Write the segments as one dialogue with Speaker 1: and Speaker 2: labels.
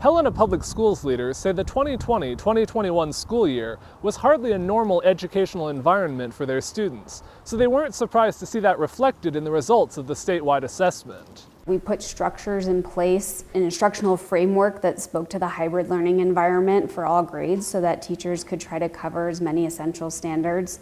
Speaker 1: Helena Public Schools leaders say the 2020-2021 school year was hardly a normal educational environment for their students, so they weren't surprised to see that reflected in the results of the statewide assessment.
Speaker 2: We put structures in place, an instructional framework that spoke to the hybrid learning environment for all grades so that teachers could try to cover as many essential standards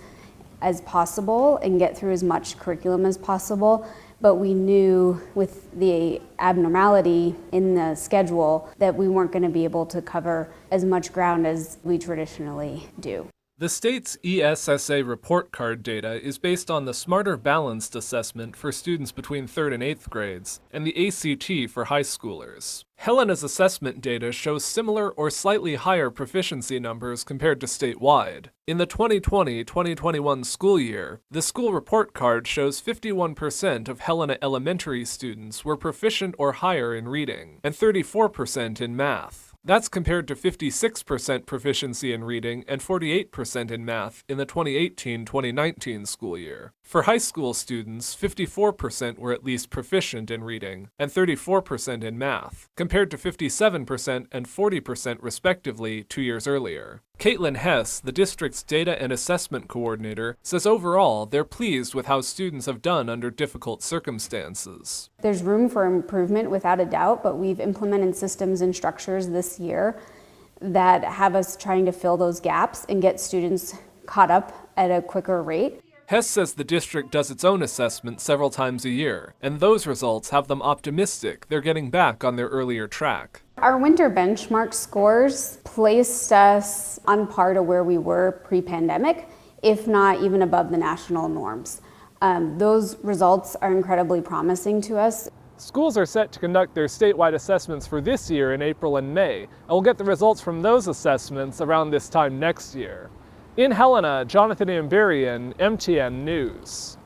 Speaker 2: as possible and get through as much curriculum as possible. But we knew with the abnormality in the schedule that we weren't going to be able to cover as much ground as we traditionally do.
Speaker 1: The state's ESSA report card data is based on the Smarter Balanced assessment for students between 3rd and 8th grades and the ACT for high schoolers. Helena's assessment data shows similar or slightly higher proficiency numbers compared to statewide. In the 2020-2021 school year, the school report card shows 51% of Helena elementary students were proficient or higher in reading, and 34% in math. That's compared to 56% proficiency in reading and 48% in math in the 2018-2019 school year. For high school students, 54% were at least proficient in reading and 34% in math, compared to 57% and 40% respectively 2 years earlier. Caitlin Hess, the district's data and assessment coordinator, says overall they're pleased with how students have done under difficult circumstances.
Speaker 2: There's room for improvement without a doubt, but we've implemented systems and structures this year that have us trying to fill those gaps and get students caught up at a quicker rate.
Speaker 1: Hess says the district does its own assessment several times a year, and those results have them optimistic they're getting back on their earlier track.
Speaker 2: Our winter benchmark scores placed us on par to where we were pre-pandemic, if not even above the national norms. Those results are incredibly promising to us.
Speaker 1: Schools are set to conduct their statewide assessments for this year in April and May, and we'll get the results from those assessments around this time next year. In Helena, Jonathan Amberian, MTN News.